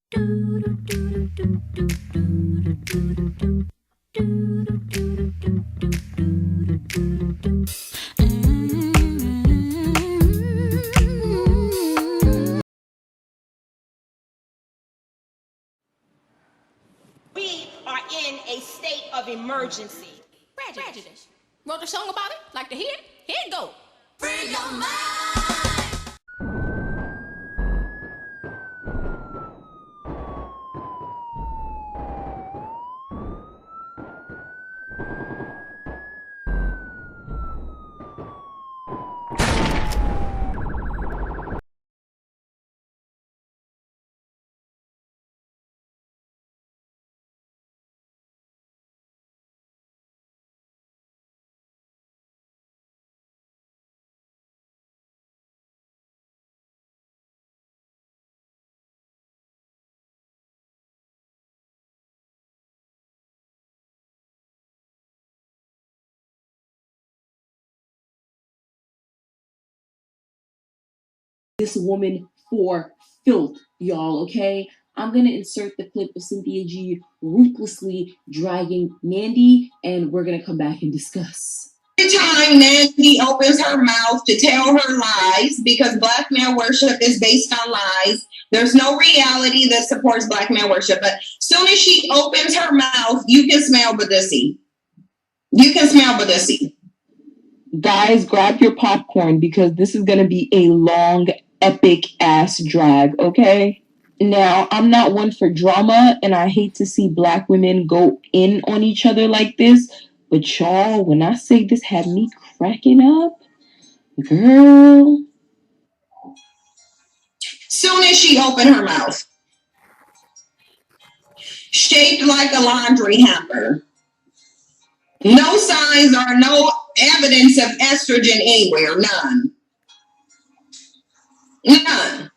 We are in a state of emergency. Prejudice. Wrote a song about it? Like to hear it? Here it go. Free your mind. This woman for filth, y'all, okay? I'm gonna insert the clip of Cynthia G ruthlessly dragging Nandi, and we're gonna come back and discuss. Every time Nandi opens her mouth to tell her lies, because black male worship is based on lies, there's no reality that supports black male worship, but soon as she opens her mouth, you can smell Badussi. You can smell Badussi. Guys, grab your popcorn because this is gonna be a long, epic ass drag, okay? Now, I'm not one for drama, and I hate to see black women go in on each other like this, but y'all, when I say this had me cracking up, girl. Soon as she opened her mouth, shaped like a laundry hamper. No signs or no evidence of estrogen anywhere, none. None.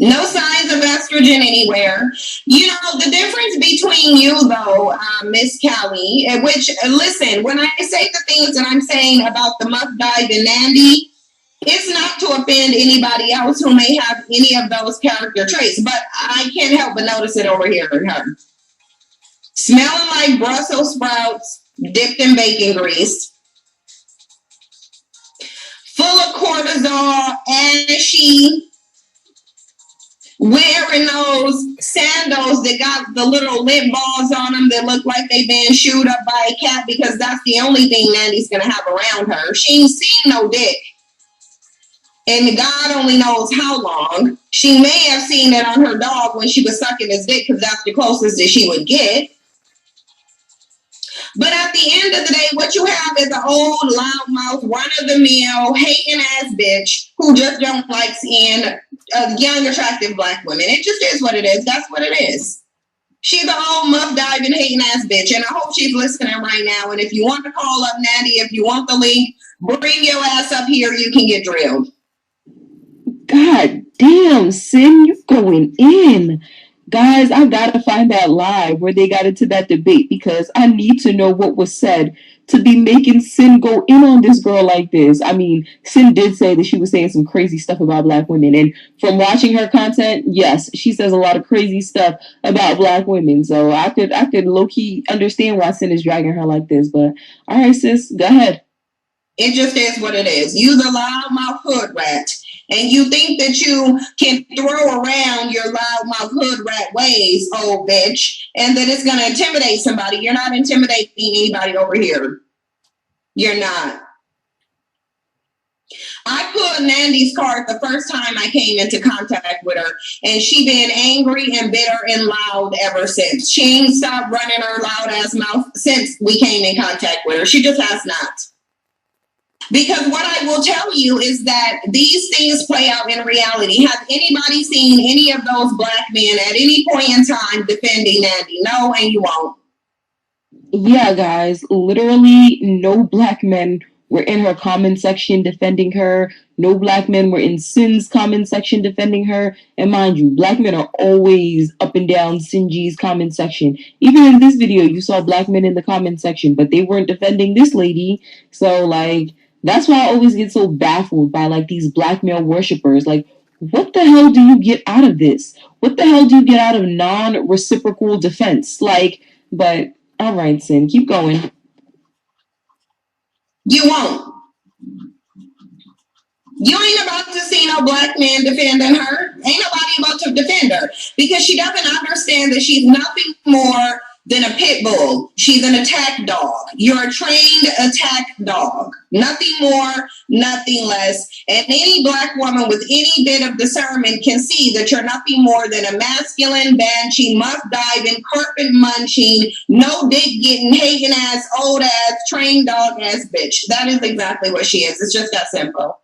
No signs of estrogen anywhere. You know, the difference between you, though, Miss Callie, which, listen, when I say the things that I'm saying about the muff dive and Nandi, it's not to offend anybody else who may have any of those character traits, but I can't help but notice it over here in her. Smelling like Brussels sprouts dipped in bacon grease. Full of cortisol, ashy. Wearing those sandals that got the little lip balls on them that look like they've been chewed up by a cat, because that's the only thing Nandi's going to have around her. She ain't seen no dick. And God only knows how long. She may have seen it on her dog when she was sucking his dick, because that's the closest that she would get. But at the end of the day, what you have is an old, loudmouth, run-of-the-mill, hating-ass bitch who just don't like seeing young, attractive black women. It just is what it is. That's what it is. She's an old, muff-diving, hating-ass bitch, and I hope she's listening right now. And if you want to call up Nandi, if you want the link, bring your ass up here. You can get drilled. God damn, Sin, you're going in. Guys, I gotta find that live where they got into that debate, because I need to know what was said to be making Sin go in on this girl like this. I mean, Sin did say that she was saying some crazy stuff about black women, and from watching her content, yes, she says a lot of crazy stuff about black women. So I could low-key understand why Sin is dragging her like this. But all right, sis, go ahead. It just is what it is. You the loudmouth hood rat. And you think that you can throw around your loudmouth hood rat ways, old bitch, and that it's going to intimidate somebody. You're not intimidating anybody over here. You're not. I pulled Nandi's card the first time I came into contact with her, and she been angry and bitter and loud ever since. She ain't stopped running her loud ass mouth since we came in contact with her. She just has not. Because what I will tell you is that these things play out in reality. Has anybody seen any of those black men at any point in time defending Nandi? No, and you won't. Yeah, guys, literally no black men were in her comment section defending her. No black men were in Sin's comment section defending her. And mind you, black men are always up and down Sinji's comment section. Even in this video, you saw black men in the comment section, but they weren't defending this lady. So, like, that's why I always get so baffled by, like, these black male worshipers. Like, what the hell do you get out of this? What the hell do you get out of non-reciprocal defense? Like, but all right, Sin, keep going. You won't. You ain't about to see no black man defending her. Ain't nobody about to defend her because she doesn't understand that she's nothing more than a pit bull. She's an attack dog. You're a trained attack dog. Nothing more, nothing less. And any black woman with any bit of discernment can see that you're nothing more than a masculine, banshee, muff diving, carpet munching, no dick getting, hating ass, old ass, trained dog ass bitch. That is exactly what she is. It's just that simple.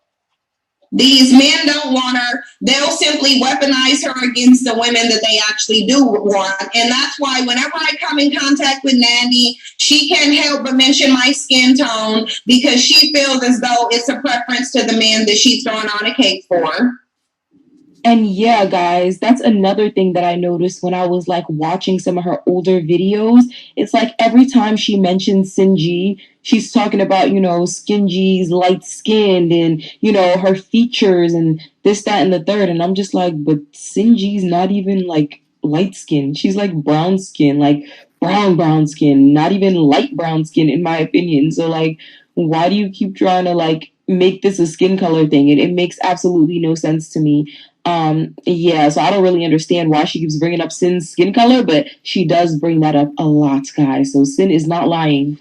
These men don't want her. They'll simply weaponize her against the women that they actually do want. And that's why whenever I come in contact with Nandi, she can't help but mention my skin tone because she feels as though it's a preference to the men that she's throwing on a cake for. And yeah, guys, that's another thing that I noticed when I was like watching some of her older videos. It's like every time she mentions Sinji, she's talking about, you know, Skinji's light skinned and, you know, her features and this, that, and the third. And I'm just like, but Sinji's not even like light skin. She's like brown skin, like brown skin, not even light brown skin, in my opinion. So like, why do you keep trying to like make this a skin color thing? It makes absolutely no sense to me. Yeah, so I don't really understand why she keeps bringing up Sin's skin color, but she does bring that up a lot, guys. So Sin is not lying.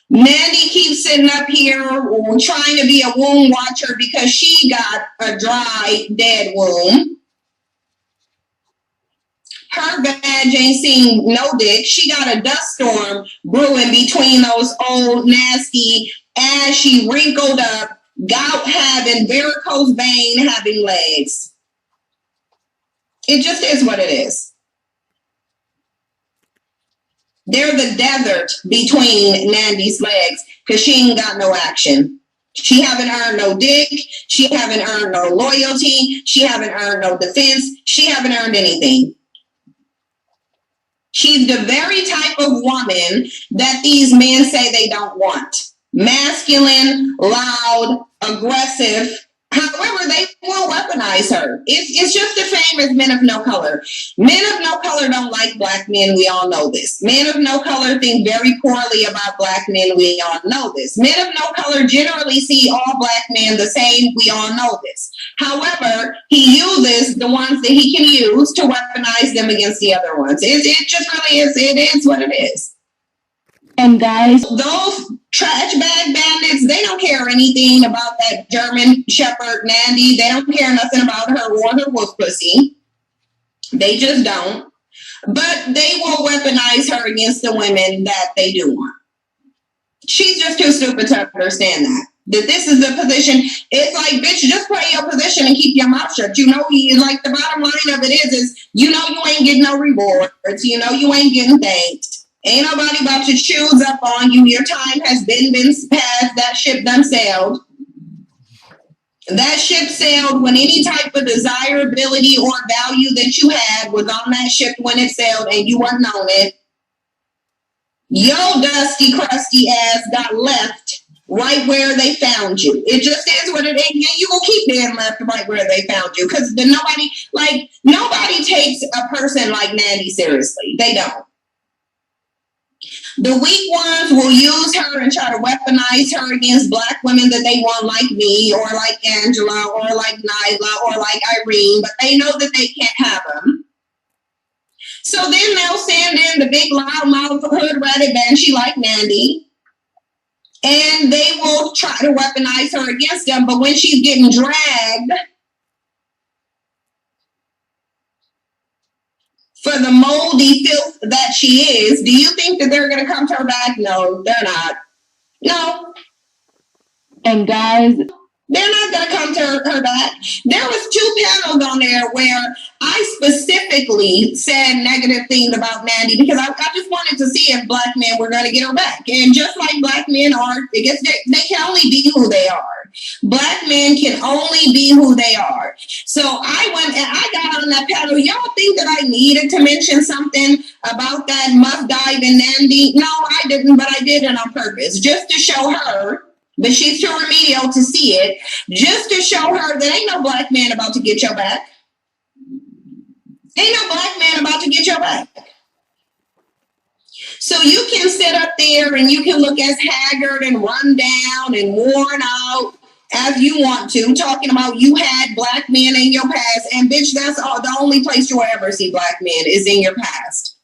Nandi keeps sitting up here trying to be a womb watcher because she got a dry, dead womb. Her badge ain't seen no dick. She got a dust storm brewing between those old, nasty, ashy, wrinkled up, gout having, varicose vein having legs. It just is what it is. They're the desert between Nandi's legs because she ain't got no action. She haven't earned no dick. She haven't earned no loyalty. She haven't earned no defense. She haven't earned anything. She's the very type of woman that these men say they don't want. Masculine, loud, aggressive. However, they will weaponize her. It's just the same as men of no color. Men of no color don't like black men. We all know this. Men of no color think very poorly about black men. We all know this. Men of no color generally see all black men the same. We all know this. However, he uses the ones that he can use to weaponize them against the other ones. It just really is. It is what it is. And guys, those trash bag bandits, they don't care anything about that German Shepherd Nandi. They don't care nothing about her or her wolf pussy. They just don't. But they will weaponize her against the women that they do want. She's just too stupid to understand that. That this is the position. It's like, bitch, just play your position and keep your mouth shut. You know, like the bottom line of it is, you know you ain't getting no rewards. You know you ain't getting thanked. Ain't nobody about to choose up on you. Your time has been passed. That ship done sailed. That ship sailed when any type of desirability or value that you had was on that ship when it sailed and you wasn't on it. Your dusty, crusty ass got left right where they found you. It just is what it is. And you will keep being left right where they found you because nobody takes a person like Nandi seriously. They don't. The weak ones will use her and try to weaponize her against black women that they want like me or like Angela or like Nyla or like Irene, but they know that they can't have them. So then they'll send in the big loudmouth hood-ratted banshee like Nandi, and they will try to weaponize her against them, but when she's getting dragged for the moldy filth that she is, do you think that they're going to come to her back? No, they're not. No. And guys, they're not going to come to her back. There was 2 panels on there where I specifically said negative things about Nandi because I just wanted to see if black men were going to get her back. And just like black men are, I guess they can only be who they are. Black men can only be who they are. So I went and I got on that panel. Y'all think that I needed to mention something about that muff dive in Nandi? No, I didn't, but I did it on purpose just to show her But she's too remedial to see it, just to show her that ain't no black man about to get your back. Ain't no black man about to get your back. So you can sit up there and you can look as haggard and run down and worn out as you want to, talking about you had black men in your past. And bitch, that's all, the only place you'll ever see black men is in your past.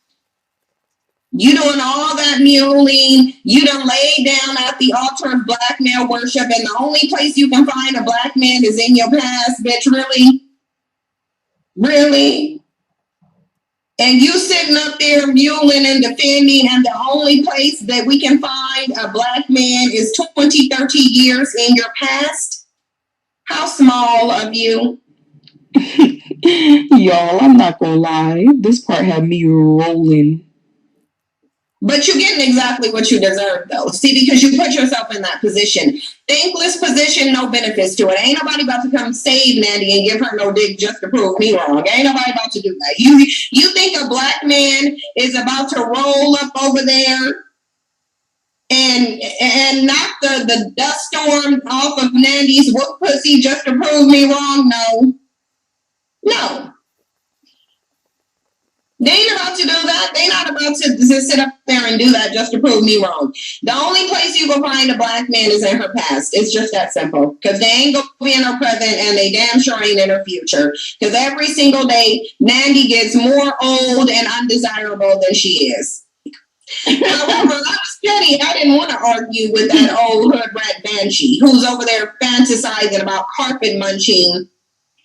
You doing all that mewling, you done laid down at the altar of black male worship, and the only place you can find a black man is in your past, bitch, really? Really? And you sitting up there mewling and defending, and the only place that we can find a black man is 20, 30 years in your past? How small of you? Y'all, I'm not gonna lie. This part had me rolling. But you're getting exactly what you deserve, though. See, because you put yourself in that position. Thankless position, no benefits to it. Ain't nobody about to come save Nandi and give her no dick just to prove me wrong. Ain't nobody about to do that. You think a black man is about to roll up over there and knock the dust storm off of Nandi's whoop pussy just to prove me wrong? No. No. They ain't about to do that. They not about to sit up there and do that just to prove me wrong. The only place you will find a black man is in her past. It's just that simple. Because they ain't going to be in her present, and they damn sure ain't in her future. Because every single day, Nandi gets more old and undesirable than she is. However, I was petty. I didn't want to argue with that old hood rat banshee who's over there fantasizing about carpet munching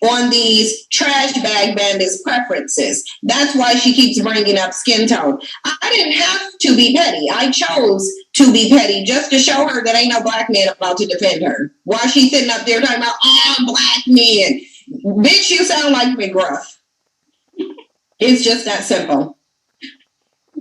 on these trash bag bandits' preferences. That's why she keeps bringing up skin tone. I didn't have to be petty. I chose to be petty just to show her that ain't no black man about to defend her. While she's sitting up there talking about all black men. Bitch, you sound like McGruff. It's just that simple.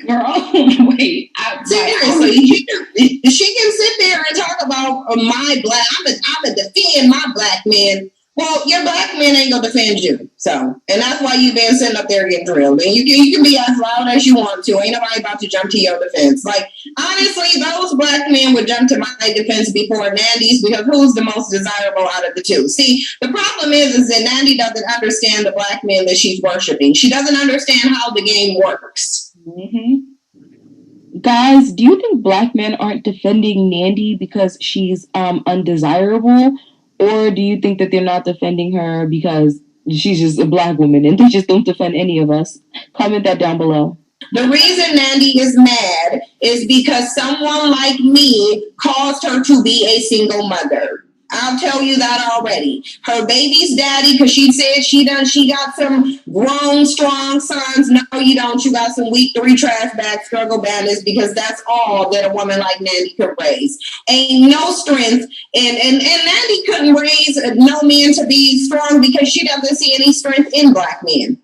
Girl, wait. Seriously, she can sit there and talk about my black. I'm a defend my black man. Well, your black man ain't gonna defend you, so, and that's why you've been sitting up there getting drilled. And you can be as loud as you want to. Ain't nobody about to jump to your defense. Like, honestly, those black men would jump to my defense before Nandi's, because who's the most desirable out of the two? See, the problem is that Nandi doesn't understand the black man that she's worshiping. She doesn't understand how the game works. Mm-hmm. Guys, do you think black men aren't defending Nandi because she's undesirable? Or do you think that they're not defending her because she's just a black woman and they just don't defend any of us? Comment that down below. The reason Nandi is mad is because someone like me caused her to be a single mother. I'll tell you that already. Her baby's daddy, because she said she got some grown, strong sons. No, you don't. You got some weak 3 trash bag struggle bandits, because that's all that a woman like Nandi could raise. Ain't no strength. And Nandi couldn't raise no men to be strong because she doesn't see any strength in black men.